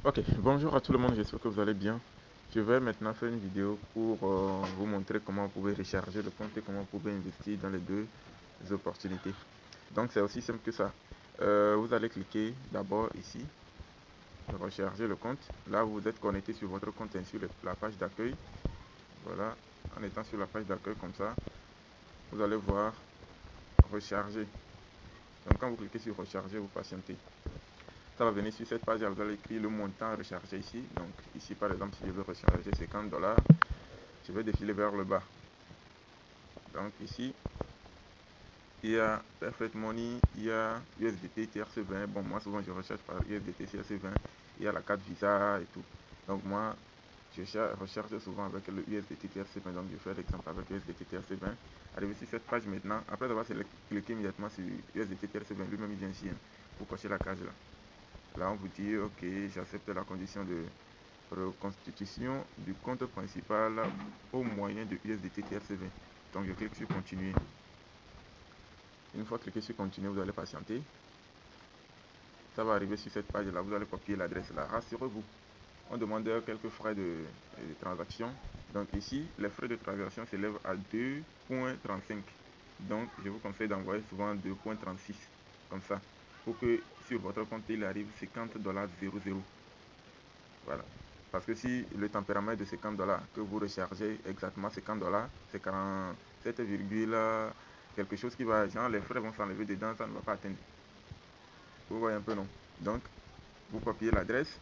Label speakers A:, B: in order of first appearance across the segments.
A: Ok, bonjour à tout le monde, j'espère que vous allez bien. Je vais maintenant faire une vidéo pour vous montrer comment vous pouvez recharger le compte et comment vous pouvez investir dans les deux opportunités. Donc c'est aussi simple que ça. Vous allez cliquer d'abord ici, recharger le compte. Là vous êtes connecté sur votre compte ainsi sur la page d'accueil. Voilà, en étant sur la page d'accueil comme ça, vous allez voir recharger. Donc quand vous cliquez sur recharger, vous patientez. Ça va venir sur cette page, vous allez écrire le montant rechargé ici. Donc ici par exemple, si je veux recharger 50$, je vais défiler vers le bas. Donc ici, il y a Perfect Money, il y a USDT TRC20. Bon, moi souvent je recharge par USDT TRC20. Il y a la carte Visa et tout. Donc moi, je recharge souvent avec le USDT TRC20. Donc je fais l'exemple avec USDT TRC20. Arrivé sur cette page maintenant, après avoir cliqué immédiatement sur USDT TRC20, lui-même il vient ici pour cocher la case là. Là, on vous dit, ok, j'accepte la condition de reconstitution du compte principal au moyen de USDT TRC20. Donc, je clique sur continuer. Une fois cliqué sur continuer, vous allez patienter. Ça va arriver sur cette page là, vous allez copier l'adresse là. Rassurez-vous, on demande quelques frais de transaction. Donc ici, les frais de transaction s'élèvent à 2,35. Donc, je vous conseille d'envoyer souvent 2,36 comme ça, pour que sur votre compte il arrive 50,00$. Voilà. Parce que si le tempérament est de 50$, que vous rechargez exactement 50$, c'est 47, quelque chose qui va, genre les frais vont s'enlever dedans, ça ne va pas atteindre. Vous voyez un peu, non? Donc, vous copiez l'adresse,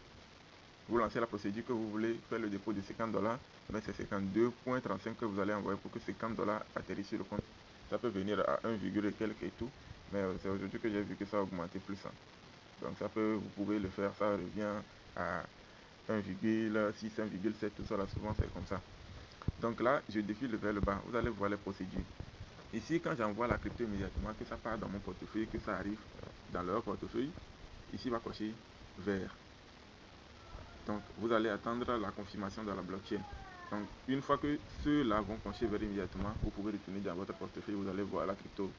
A: vous lancez la procédure que vous voulez faire le dépôt de 50$, mais c'est 52,35 que vous allez envoyer pour que 50$ atterrissent sur le compte. Ça peut venir à 1, et quelques et tout, mais c'est aujourd'hui que j'ai vu que ça a augmenté plus. Donc ça peut, vous pouvez le faire, ça revient à 1,6, 1,7, tout ça là, souvent c'est comme ça. Donc là, je défile vers le bas, vous allez voir les procédures. Ici, quand j'envoie la crypto immédiatement, que ça part dans mon portefeuille, que ça arrive dans leur portefeuille, ici va cocher vert. Donc vous allez attendre la confirmation dans la blockchain. Donc une fois que ceux-là vont cocher vert immédiatement, vous pouvez retourner dans votre portefeuille, vous allez voir la crypto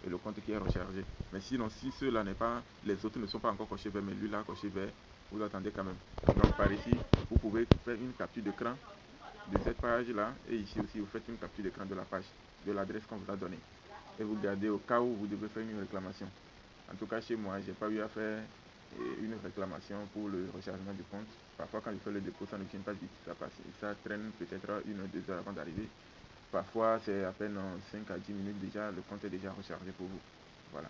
A: et le compte qui est rechargé. Mais sinon, si ceux-là n'est pas, les autres ne sont pas encore cochés vert, mais lui là coché vert, vous attendez quand même. Donc par ici, vous pouvez faire une capture d'écran de cette page là, et ici aussi vous faites une capture d'écran de la page, de l'adresse qu'on vous a donnée, et vous gardez au cas où vous devez faire une réclamation. En tout cas chez moi, j'ai pas eu à faire une réclamation pour le rechargement du compte. Parfois quand je fais le dépôt, ça ne vient pas vite, ça passe, ça traîne peut-être 1 ou 2 heures avant d'arriver. Parfois c'est à peine en 5 à 10 minutes déjà, le compte est déjà rechargé pour vous. Voilà.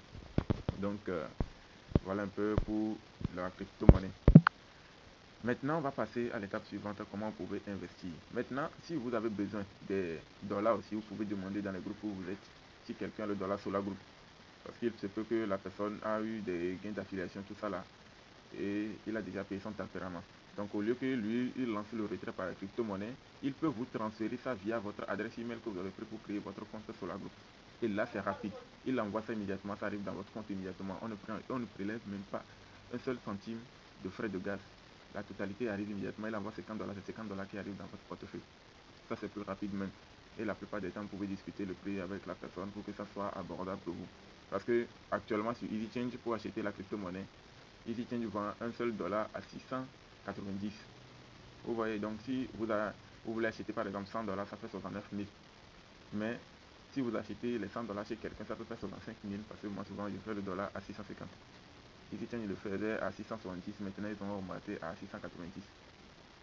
A: Donc voilà un peu pour la crypto-monnaie. Maintenant, on va passer à l'étape suivante, comment vous pouvez investir. Maintenant, si vous avez besoin des dollars aussi, vous pouvez demander dans les groupes où vous êtes, si quelqu'un a le dollar sur la groupe. Parce qu'il se peut que la personne a eu des gains d'affiliation, tout ça là, et il a déjà payé son tempérament. Donc au lieu que lui, il lance le retrait par la crypto-monnaie, il peut vous transférer ça via votre adresse email que vous avez pris pour créer votre compte sur la groupe. Et là, c'est rapide. Il envoie ça immédiatement, ça arrive dans votre compte immédiatement. On ne prélève même pas un seul centime de frais de gaz. La totalité arrive immédiatement. Il envoie 50$, c'est 50$ qui arrivent dans votre portefeuille. Ça, c'est plus rapide même. Et la plupart des temps, vous pouvez discuter le prix avec la personne pour que ça soit abordable pour vous. Parce que actuellement, sur EasyChange, pour acheter la crypto-monnaie, EasyChange vend un seul dollar à 690. Vous voyez, donc si vous voulez acheter par exemple 100$, ça fait 69 000. Mais si vous achetez les 100$ chez quelqu'un, ça peut faire 65 000 parce que moi souvent je fais le dollar à 650. Ici, tiens, je le faisais à 670, maintenant ils ont augmenté à 690.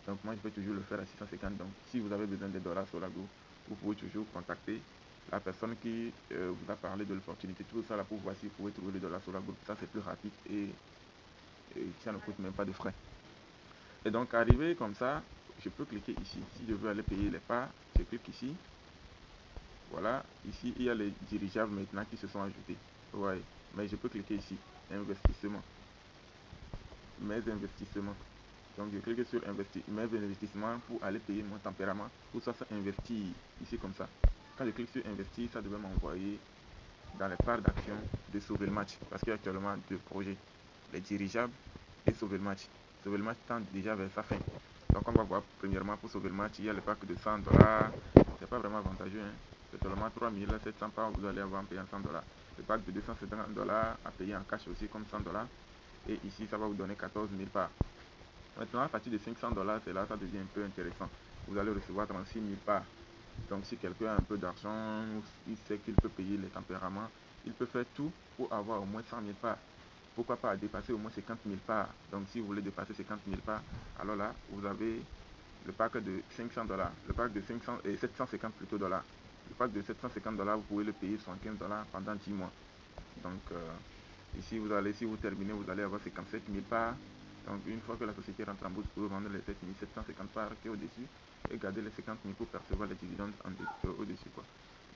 A: Donc moi je peux toujours le faire à 650. Donc si vous avez besoin de dollars sur la go, vous pouvez toujours contacter la personne qui vous a parlé de l'opportunité, tout ça là pour voir si vous pouvez trouver le dollar sur la groupe. Ça c'est plus rapide et ça ne coûte même pas de frais. Et donc arrivé comme ça, je peux cliquer ici. Si je veux aller payer les parts, je clique ici. Voilà, ici il y a les dirigeables maintenant qui se sont ajoutés. Ouais, mais je peux cliquer ici, investissement, mes investissements. Donc je clique sur mes investissements pour aller payer mon tempérament. Pour ça, investir ici comme ça. Quand je clique sur investir, ça devait m'envoyer dans les parts d'action de Sauver le Match. Parce qu'il y a actuellement deux projets, les dirigeables et Sauver le Match. Sauver le Match tend déjà vers sa fin. Donc on va voir premièrement pour Sauver le Match, il y a le pack de 100$. C'est pas vraiment avantageux, hein. C'est seulement 3700 par vous allez avoir en payant 100$. Le pack de 250$ à payer en cash aussi comme 100$. Et ici ça va vous donner 14 000 parts. Maintenant, à partir de 500 $, c'est là ça devient un peu intéressant. Vous allez recevoir 36 000 parts. Donc, si quelqu'un a un peu d'argent, il sait qu'il peut payer les tempéraments, il peut faire tout pour avoir au moins 100 000 parts. Pourquoi pas dépasser au moins 50 000 parts. Donc, si vous voulez dépasser 50 000 parts, alors là, vous avez le pack de 500 $, le pack de 500 et 750 plutôt dollars. Le pack de 750 $, vous pouvez le payer 75 $ pendant 10 mois. Donc, ici, si vous terminez, vous allez avoir 57 000 parts. Donc, une fois que la société rentre en bourse, vous pouvez vendre les 750 parts qui est au-dessus et garder les 50 000 pour percevoir les dividendes au-dessus, quoi.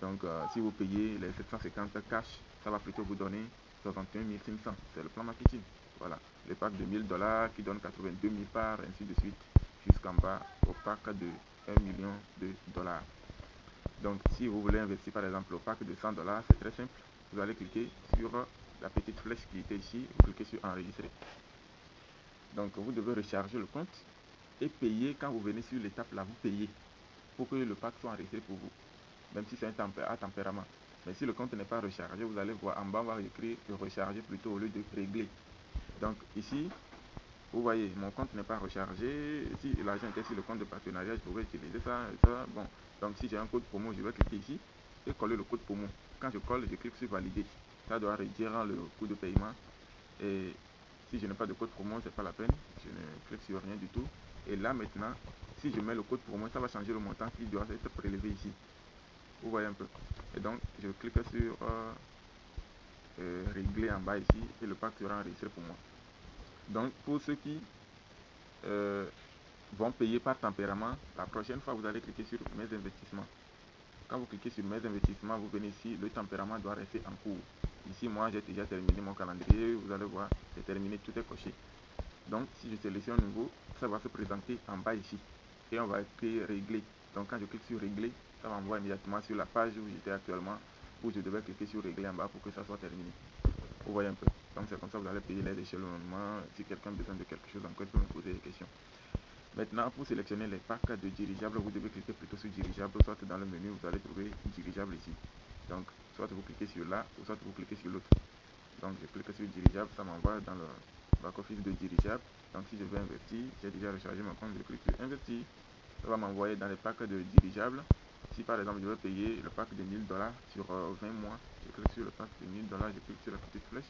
A: Donc, si vous payez les 750 cash, ça va plutôt vous donner 61 500. C'est le plan marketing. Voilà. Le pack de 1000 $ qui donne 82 000 parts, ainsi de suite, jusqu'en bas au pack de 1 million de dollars. Donc, si vous voulez investir par exemple au pack de 100 $, c'est très simple. Vous allez cliquer sur la petite flèche qui était ici, vous cliquez sur enregistrer. Donc, vous devez recharger le compte et payer quand vous venez sur l'étape là, vous payez pour que le pack soit enregistré pour vous, même si c'est à tempérament. Mais si le compte n'est pas rechargé, vous allez voir en bas, on va écrire recharger plutôt au lieu de régler. Donc, ici, vous voyez, mon compte n'est pas rechargé. Si l'argent était sur le compte de partenariat, je pouvais utiliser ça. Bon, donc si j'ai un code promo, je vais cliquer ici et coller le code promo. Quand je colle, je clique sur valider. Ça doit réduire le coût de paiement. Et si je n'ai pas de code promo, c'est pas la peine. Je ne clique sur rien du tout. Et là maintenant, si je mets le code promo, ça va changer le montant qui doit être prélevé ici. Vous voyez un peu. Et donc, je clique sur régler en bas ici et le pack sera enregistré pour moi. Donc, pour ceux qui vont payer par tempérament, la prochaine fois vous allez cliquer sur mes investissements. Quand vous cliquez sur mes investissements, vous venez ici, le tempérament doit rester en cours. Ici, moi j'ai déjà terminé mon calendrier, vous allez voir, c'est terminé, tout est coché. Donc, si je sélectionne nouveau, ça va se présenter en bas ici et on va écrire régler. Donc, quand je clique sur régler, ça m'envoie immédiatement sur la page où j'étais actuellement, où je devais cliquer sur régler en bas pour que ça soit terminé. Vous voyez un peu. Donc, c'est comme ça que vous allez payer les échelonnements. Si quelqu'un a besoin de quelque chose encore, il peut me poser des questions. Maintenant, pour sélectionner les packs de dirigeables, vous devez cliquer plutôt sur dirigeable, soit dans le menu, vous allez trouver dirigeable ici. Donc, soit vous cliquez sur là, ou soit vous cliquez sur l'autre. Donc, je clique sur dirigeable, ça m'envoie dans le back-office de dirigeable. Donc, si je veux investir, j'ai déjà rechargé mon compte, je clique sur investir. Ça va m'envoyer dans les packs de dirigeables. Si par exemple, je veux payer le pack de 1000 $ sur 20 mois, je clique sur le pack de 1000 $, je clique sur la petite flèche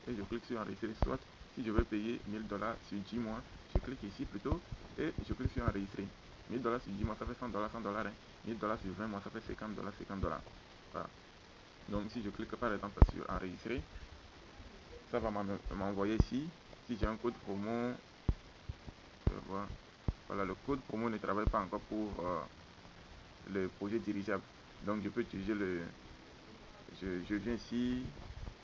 A: et je clique sur enregistrer. Soit, si je veux payer 1000 $ sur 10 mois, je clique ici plutôt et je clique sur enregistrer. 1000 $ sur 10 mois, ça fait 100 $, 100 $. 1000 $ sur 20 mois, ça fait 50 $, 50 $. Voilà. Donc, si je clique par exemple sur enregistrer, ça va m'envoyer ici. Si j'ai un code promo, voilà, le code promo ne travaille pas encore pour le projet dirigeable. Donc, je peux utiliser je viens ici.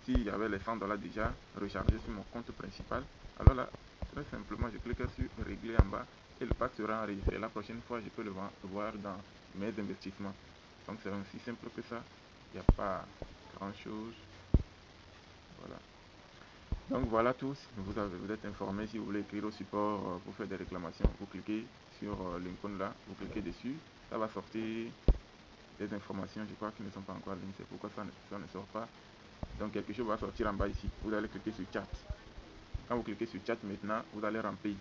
A: S'il y avait les 100 $ déjà rechargés sur mon compte principal, alors là, très simplement, je clique sur régler en bas et le pack sera enregistré. La prochaine fois, je peux le voir dans mes investissements. Donc, c'est aussi simple que ça. Il n'y a pas grand chose. Voilà. Donc, voilà tout. Vous êtes informé. Si vous voulez écrire au support pour faire des réclamations, vous cliquez sur l'icône là, vous cliquez dessus. Ça va sortir des informations, je crois, qui ne sont pas encore en ligne. C'est pourquoi ça ne sort pas. Donc quelque chose va sortir en bas ici. Vous allez cliquer sur chat. Quand vous cliquez sur chat maintenant, vous allez remplir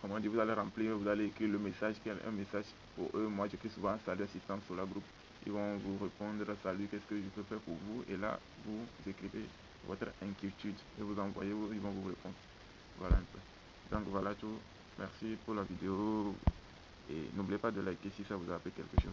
A: comment dire, vous allez remplir, vous allez écrire le message, un message pour eux. Moi j'écris souvent salut assistant sur la groupe. Ils vont vous répondre salut, qu'est-ce que je peux faire pour vous, et là vous écrivez votre inquiétude et vous envoyez, ils vont vous répondre. Voilà un peu. Donc voilà tout. Merci pour la vidéo et n'oubliez pas de liker si ça vous a fait quelque chose.